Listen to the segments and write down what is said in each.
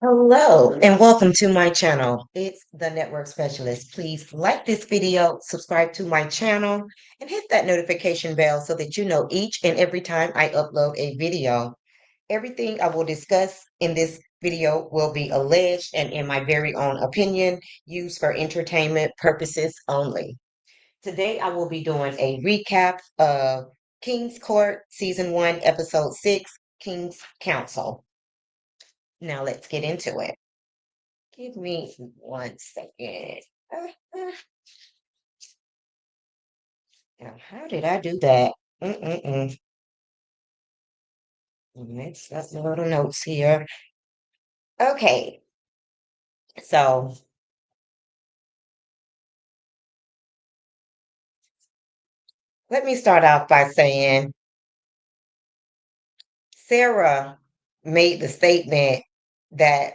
Hello and welcome to my channel. It's the Network Specialist. Please like this video, subscribe to my channel, and hit that notification bell so that you know each and every time I upload a video. Everything I will discuss in this video will be alleged and in my very own opinion, used for entertainment purposes only. Today I will be doing a recap of King's Court Season 1, Episode 6, King's Council. Now let's get into it. Give me 1 second. Uh, uh, Now, how did I do that? Mm-mm-mm. Let's upload the notes here. Okay, so let me start off by saying Sarah made the statement that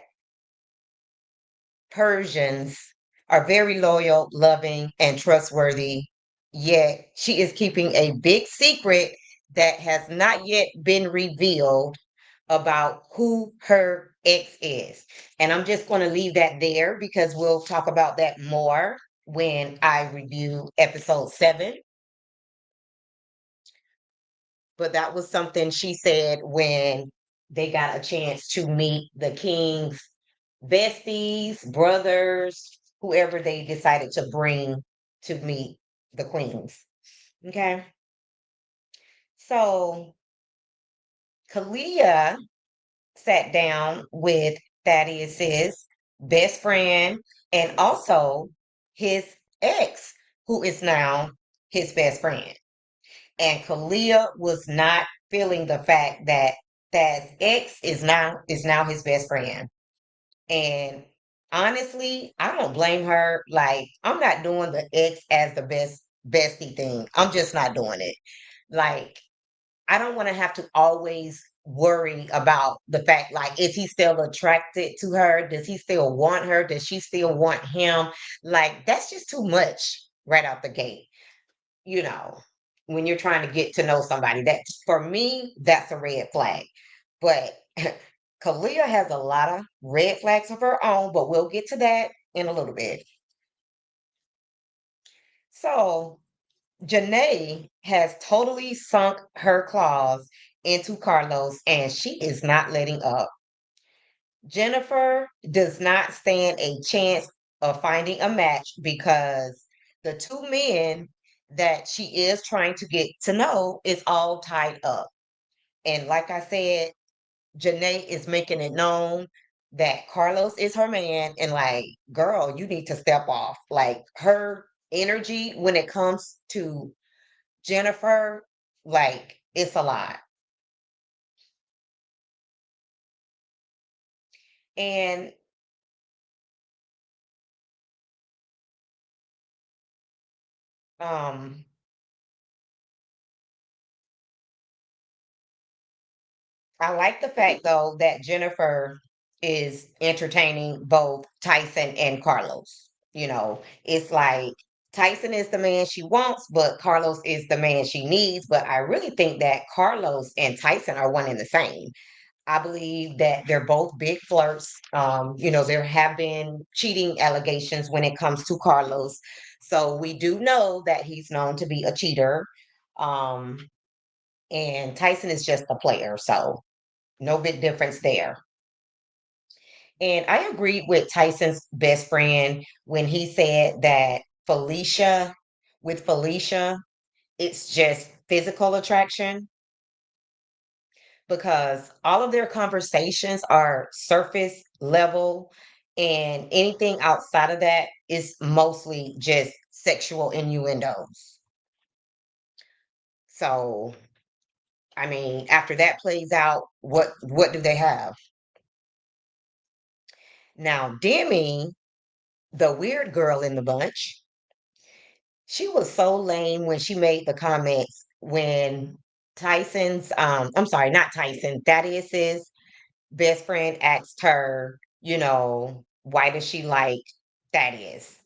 Persians are very loyal, loving, and trustworthy, yet she is keeping a big secret that has not yet been revealed about who her ex is. And I'm just going to leave that there because we'll talk about that more when I review episode 7. But that was something she said when they got a chance to meet the king's besties, brothers, whoever they decided to bring to meet the queens. Okay. So Kalia sat down with Thaddeus's best friend and also his ex, who is now his best friend. And Kalia was not feeling the fact that Thad's ex is now his best friend. And honestly, I don't blame her. Like, I'm not doing the ex as the bestie thing. I'm just not doing it. Like, I don't want to have to always worry about the fact, like, is he still attracted to her? Does he still want her? Does she still want him? Like, that's just too much right out the gate, you know, when you're trying to get to know somebody. That, for me, that's a red flag. But Kalia has a lot of red flags of her own, but we'll get to that in a little bit. So, Janae has totally sunk her claws into Carlos and she is not letting up. Jennifer does not stand a chance of finding a match because the two men that she is trying to get to know is all tied up. And like I said, Janae is making it known that Carlos is her man and like, girl, you need to step off. Like her energy when it comes to Jennifer, like it's a lot. And um I like the fact though that Jennifer is entertaining both Tyson and Carlos. You know, it's like Tyson is the man she wants, but Carlos is the man she needs. But I really think that Carlos and Tyson are one and the same. I believe that they're both big flirts. There have been cheating allegations when it comes to Carlos. So we do know that he's known to be a cheater. Um, and Tyson is just a player. So no big difference there. And I agreed with Tyson's best friend when he said that with Felicia, it's just physical attraction because all of their conversations are surface level, and anything outside of that is mostly just sexual innuendos. So, I mean, after that plays out, what do they have? Now, Demi, the weird girl in the bunch, she was so lame when she made the comments when I'm sorry, not Tyson, Thaddeus's best friend asked her, why does she like Thaddeus?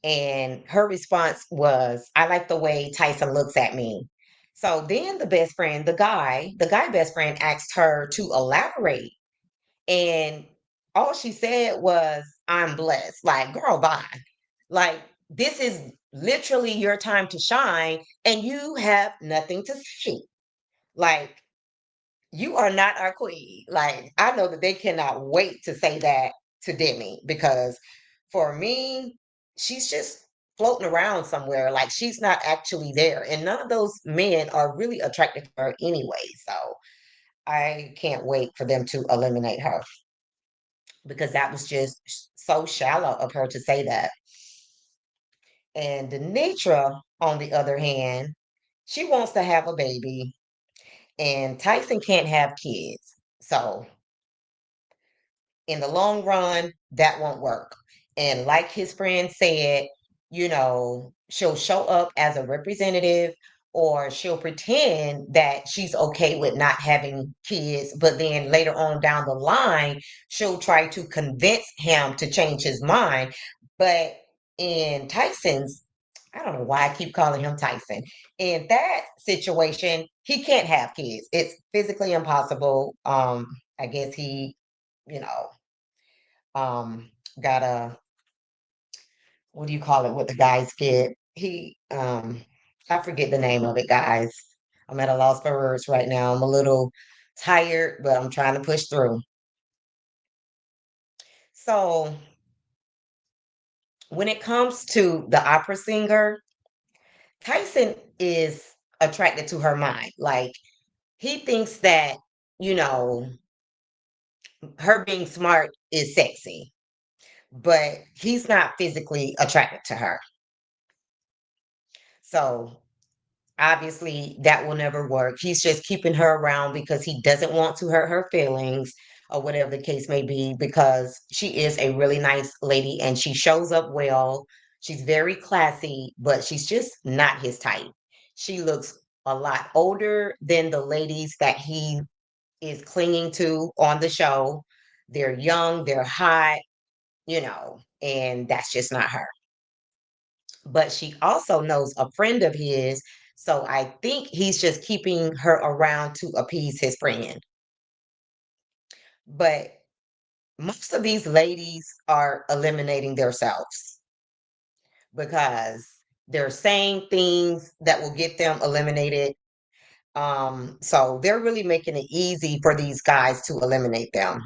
And her response was, I like the way Tyson looks at me. So then the best friend, the guy best friend asked her to elaborate. And all she said was, "I'm blessed." Like, girl, bye. Like, this is literally your time to shine, and you have nothing to say. Like, you are not our queen. Like, I know that they cannot wait to say that to Demi because for me, she's just floating around somewhere. Like, she's not actually there. And none of those men are really attracted to her anyway. So I can't wait for them to eliminate her because that was just so shallow of her to say that. And Denitra, on the other hand, she wants to have a baby, and Tyson can't have kids. So in the long run, that won't work. And like his friend said, she'll show up as a representative or she'll pretend that she's okay with not having kids, but then later on down the line, she'll try to convince him to change his mind. But in Tyson's, I don't know why I keep calling him Tyson. In that situation, he can't have kids. It's physically impossible. I guess he, you know, um got a, what do you call it, what the guys get, I forget the name of it, guys. I'm at a loss for words right now. I'm a little tired, but I'm trying to push through. So when it comes to the opera singer, Tyson is attracted to her mind. Like, he thinks that, you know her being smart is sexy, but he's not physically attracted to her. So obviously, that will never work. He's just keeping her around because he doesn't want to hurt her feelings or whatever the case may be, because she is a really nice lady and she shows up well. She's very classy, but she's just not his type. She looks a lot older than the ladies that he is clinging to on the show. They're young, they're hot, and that's just not her. But she also knows a friend of his. So I think he's just keeping her around to appease his friend. But most of these ladies are eliminating themselves because they're saying things that will get them eliminated. So they're really making it easy for these guys to eliminate them.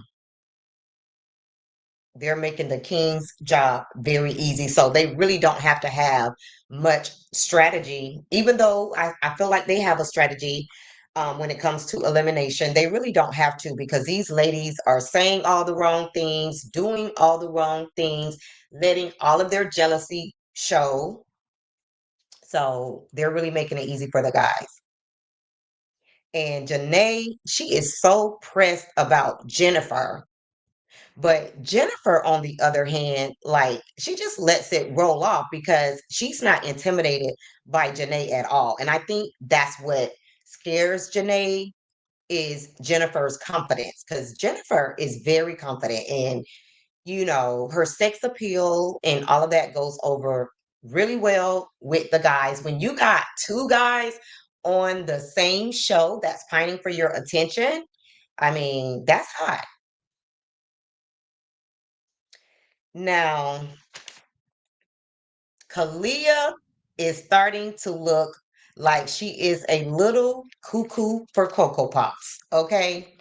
They're making the king's job very easy. So they really don't have to have much strategy, even though I feel like they have a strategy when it comes to elimination. They really don't have to because these ladies are saying all the wrong things, doing all the wrong things, letting all of their jealousy show. So they're really making it easy for the guys. And Janae, she is so pressed about Jennifer. But Jennifer, on the other hand, like, she just lets it roll off because she's not intimidated by Janae at all. And I think that's what scares Janae is Jennifer's confidence, because Jennifer is very confident and her sex appeal and all of that goes over really well with the guys. When you got two guys on the same show that's pining for your attention, I mean, that's hot. Now, Kalia is starting to look like she is a little cuckoo for Cocoa Pops. Okay.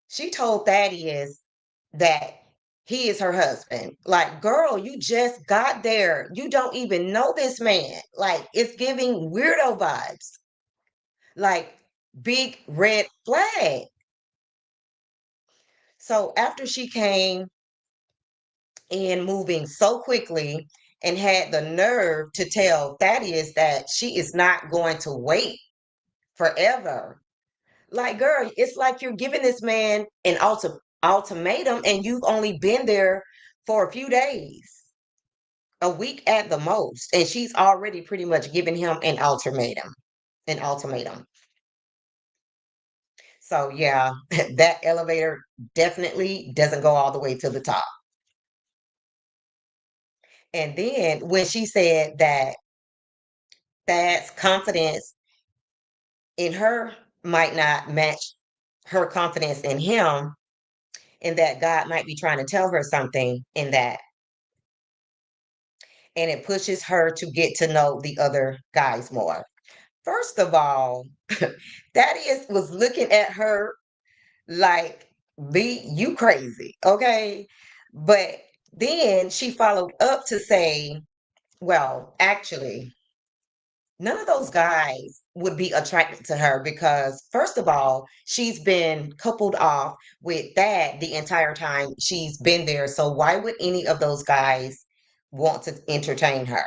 She told Thaddeus that he is her husband. Like, girl, you just got there. You don't even know this man. Like, it's giving weirdo vibes. Like, big red flag. So after she came in moving so quickly and had the nerve to tell Thaddeus that she is not going to wait forever. Like, girl, it's like you're giving this man an ultimatum and you've only been there for a few days, a week at the most, and she's already pretty much given him an ultimatum. An ultimatum. So yeah, that elevator definitely doesn't go all the way to the top. And then when she said that Thad's confidence in her might not match her confidence in him, and that God might be trying to tell her something in that. And it pushes her to get to know the other guys more. First of all, Thaddeus was looking at her like, "Be you crazy, okay?" But then she followed up to say, well, actually, none of those guys would be attracted to her because, first of all, she's been coupled off with that the entire time she's been there. So why would any of those guys want to entertain her?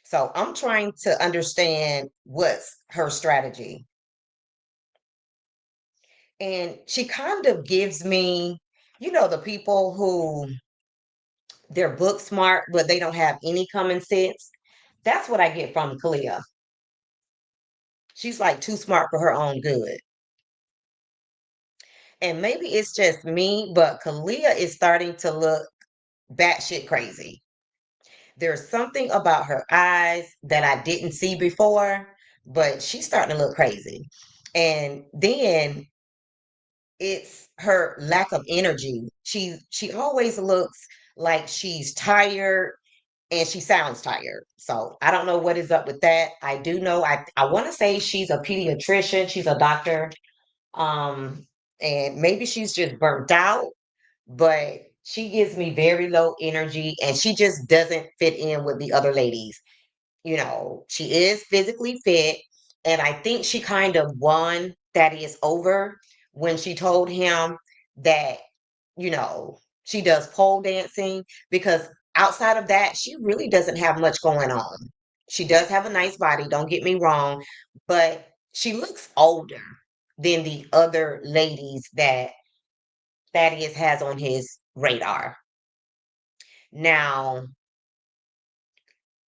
So I'm trying to understand what's her strategy. And she kind of gives me, the people who they're book smart, but they don't have any common sense. That's what I get from Kalia. She's like too smart for her own good. And maybe it's just me, but Kalia is starting to look batshit crazy. There's something about her eyes that I didn't see before, but she's starting to look crazy. And then it's her lack of energy. She always looks like she's tired and she sounds tired. So I don't know what is up with that. I do know I want to say she's a pediatrician, she's a doctor. Um and maybe she's just burnt out, but she gives me very low energy and she just doesn't fit in with the other ladies. She is physically fit. And I think she kind of won Thaddeus over when she told him that, she does pole dancing because outside of that, she really doesn't have much going on. She does have a nice body, don't get me wrong, but she looks older than the other ladies that Thaddeus has on his radar. Now,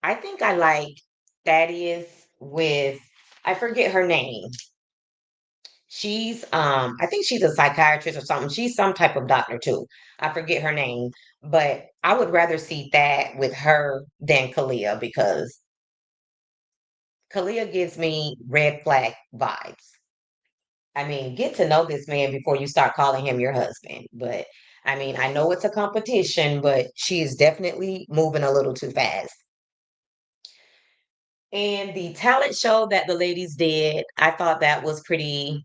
I think I like Thaddeus with, I forget her name. She's I think she's a psychiatrist or something. She's some type of doctor too. I forget her name, but I would rather see that with her than Kalia because Kalia gives me red flag vibes. I mean, get to know this man before you start calling him your husband. But I mean, I know it's a competition, but she is definitely moving a little too fast. And the talent show that the ladies did, I thought that was pretty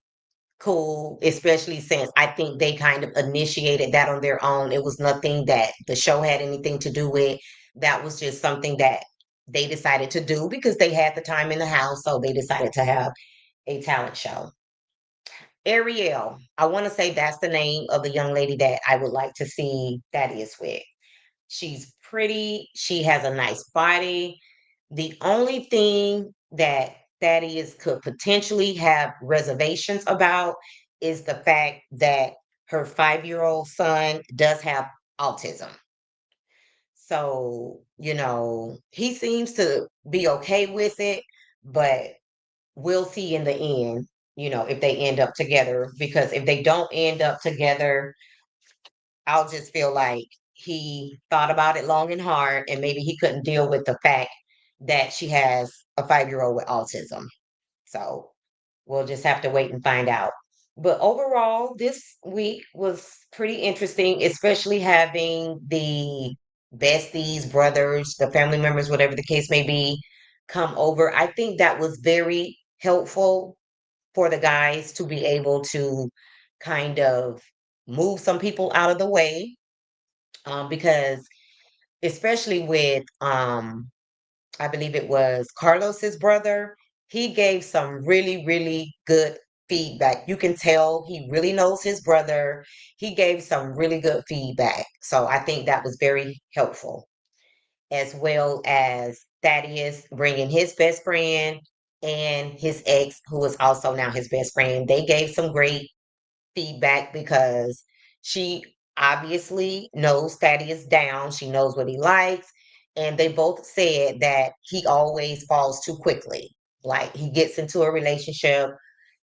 cool, especially since I think they kind of initiated that on their own. It was nothing that the show had anything to do with. That was just something that they decided to do because they had the time in the house. So they decided to have a talent show. Ariel, I want to say that's the name of the young lady that I would like to see Thaddeus with. She's pretty, she has a nice body. The only thing that Thaddeus could potentially have reservations about is the fact that her 5-year-old son does have autism. So, he seems to be okay with it, but we'll see in the end, if they end up together. Because if they don't end up together, I'll just feel like he thought about it long and hard, and maybe he couldn't deal with the fact that she has a 5-year-old with autism. So we'll just have to wait and find out. But overall, this week was pretty interesting, especially having the besties, brothers, the family members, whatever the case may be, come over. I think that was very helpful for the guys to be able to kind of move some people out of the way, because especially with I believe it was Carlos's brother, he gave some really really good feedback. You can tell he really knows his brother. He gave some really good feedback, so I think that was very helpful, as well as Thaddeus bringing his best friend and his ex, who is also now his best friend. They gave some great feedback because she obviously knows Thaddeus down. She knows what he likes. And they both said that he always falls too quickly. Like he gets into a relationship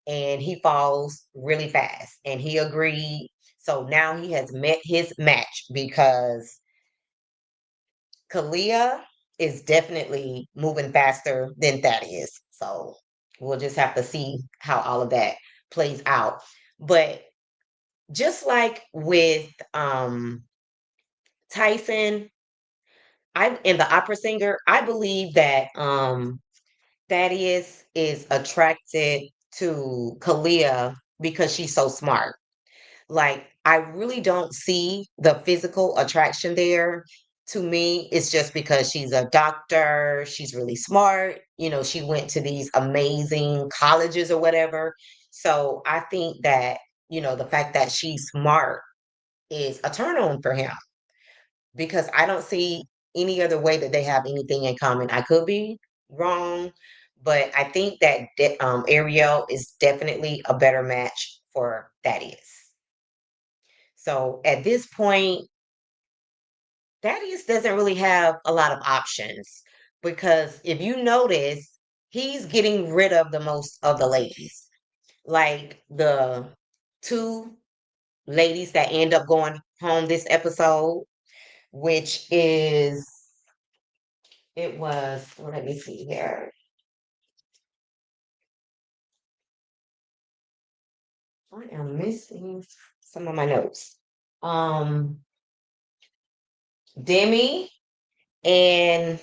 and he falls really fast. And he agreed. So now he has met his match because Kalia is definitely moving faster than Thaddeus. So we'll just have to see how all of that plays out. But just like with Tyson, I in the opera singer, I believe that Thaddeus is attracted to Kalia because she's so smart. Like, I really don't see the physical attraction there. To me, it's just because she's a doctor, she's really smart, she went to these amazing colleges or whatever. So I think that, the fact that she's smart is a turn on for him because I don't see any other way that they have anything in common. I could be wrong, but I think that Ariel is definitely a better match for Thaddeus. So at this point, Thaddeus doesn't really have a lot of options because if you notice, he's getting rid of the most of the ladies. Like the two ladies that end up going home this episode, which is, it was, well, let me see here. I am missing some of my notes. Um, Demi and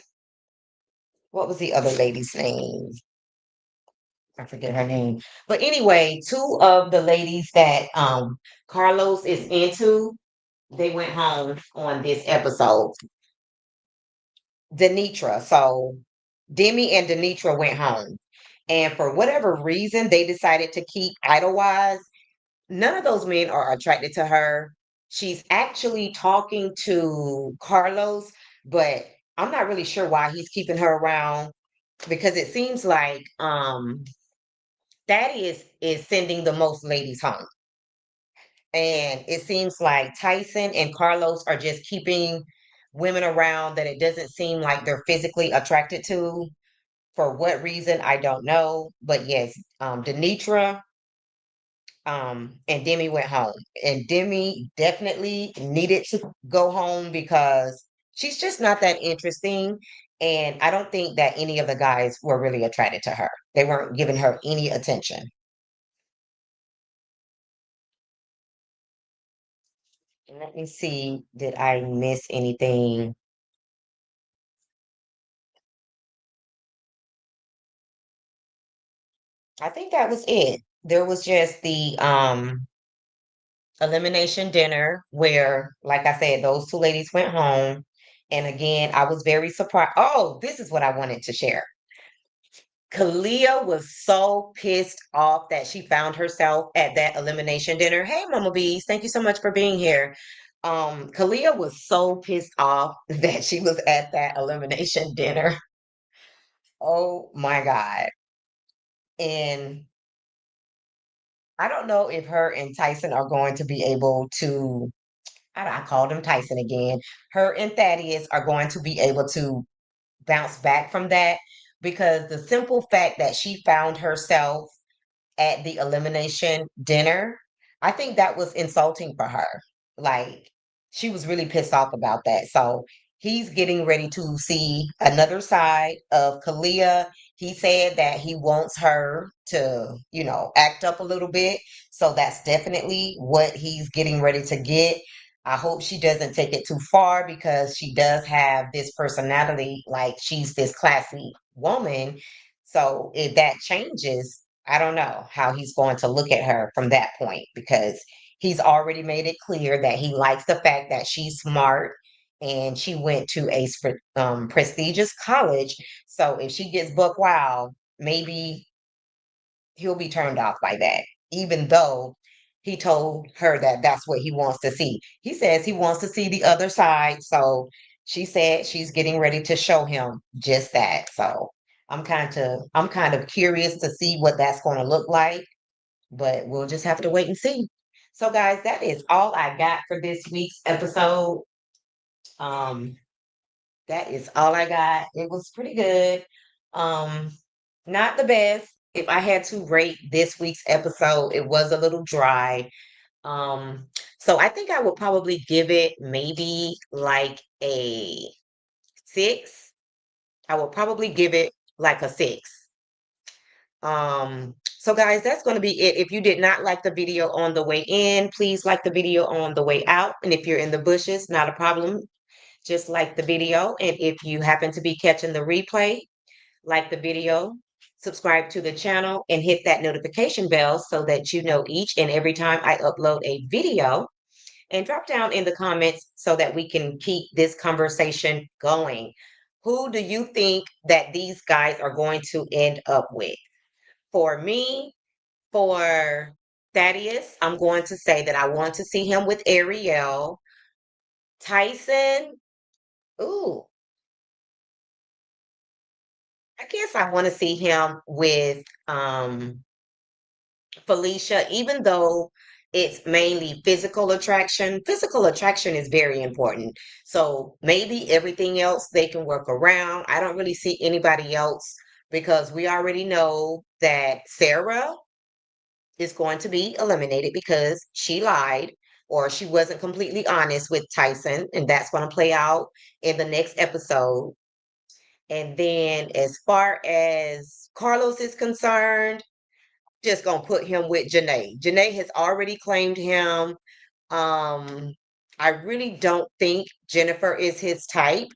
what was the other lady's name? I forget her name. But anyway, two of the ladies that Carlos is into, they went home on this episode. Denitra. So Demi and Denitra went home. And for whatever reason, they decided to keep Idlewild. None of those men are attracted to her. She's actually talking to Carlos, but I'm not really sure why he's keeping her around because it seems like Thaddeus is sending the most ladies home. And it seems like Tyson and Carlos are just keeping women around that it doesn't seem like they're physically attracted to. For what reason, I don't know. But yes, Denitra and Demi went home. And Demi definitely needed to go home because she's just not that interesting. And I don't think that any of the guys were really attracted to her. They weren't giving her any attention. Let me see, did I miss anything? I think that was it. There was just the elimination dinner where, like I said, those two ladies went home. And again, I was very surprised. Oh, this is what I wanted to share. Kalia was so pissed off that she found herself at that elimination dinner. Hey, Mama Bees, thank you so much for being here. Kalia was so pissed off that she was at that elimination dinner. Oh my God. And I don't know if her and Tyson are going to be able to, I called him Tyson again. Her and Thaddeus are going to be able to bounce back from that because the simple fact that she found herself at the elimination dinner, I think that was insulting for her. Like, she was really pissed off about that. So he's getting ready to see another side of Kalia. He said that he wants her to, act up a little bit. So that's definitely what he's getting ready to get. I hope she doesn't take it too far because she does have this personality, like she's this classy woman. So if that changes, I don't know how he's going to look at her from that point because he's already made it clear that he likes the fact that she's smart and she went to a prestigious college. So if she gets buck wild, maybe he'll be turned off by that, even though he told her that that's what he wants to see. He says he wants to see the other side. So she said she's getting ready to show him just that. So I'm kind of curious to see what that's going to look like, but we'll just have to wait and see. So guys, that is all I got for this week's episode. Um that is all I got. It was pretty good. Um, Not the best. If I had to rate this week's episode, it was a little dry. Um, so I think I would probably give it maybe like a 6. I would probably give it like a 6. So guys, that's going to be it. If you did not like the video on the way in, please like the video on the way out. And if you're in the bushes, not a problem. Just like the video. And if you happen to be catching the replay, like the video, subscribe to the channel, and hit that notification bell so that you know each and every time I upload a video. And drop down in the comments so that we can keep this conversation going. Who do you think that these guys are going to end up with? For me, for Thaddeus, I'm going to say that I want to see him with Ariel. Tyson, ooh, I guess I want to see him with Felicia, even though it's mainly physical attraction is very important. So maybe everything else they can work around. I don't really see anybody else because we already know that Sarah is going to be eliminated because she lied or she wasn't completely honest with Tyson, and that's going to play out in the next episode. And then as far as Carlos is concerned, just gonna put him with Janae. Janae has already claimed him. Um, I really don't think Jennifer is his type.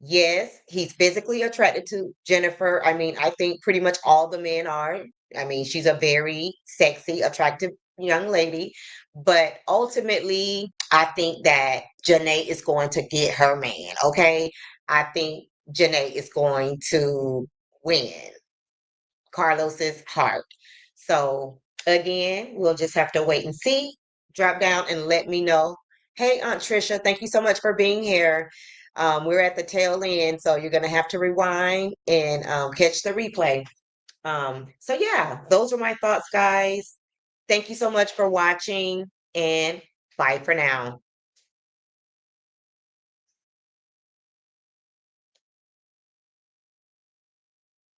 Yes, he's physically attracted to Jennifer. I mean, I think pretty much all the men are. I mean, she's a very sexy, attractive young lady. But ultimately, I think that Janae is going to get her man. Okay. I think Janae is going to win Carlos's heart. So again, we'll just have to wait and see. Drop down and let me know. Hey, Aunt Trisha, thank you so much for being here. We're at the tail end, so you're gonna have to rewind and catch the replay. So yeah, those are my thoughts, guys. Thank you so much for watching, and bye for now.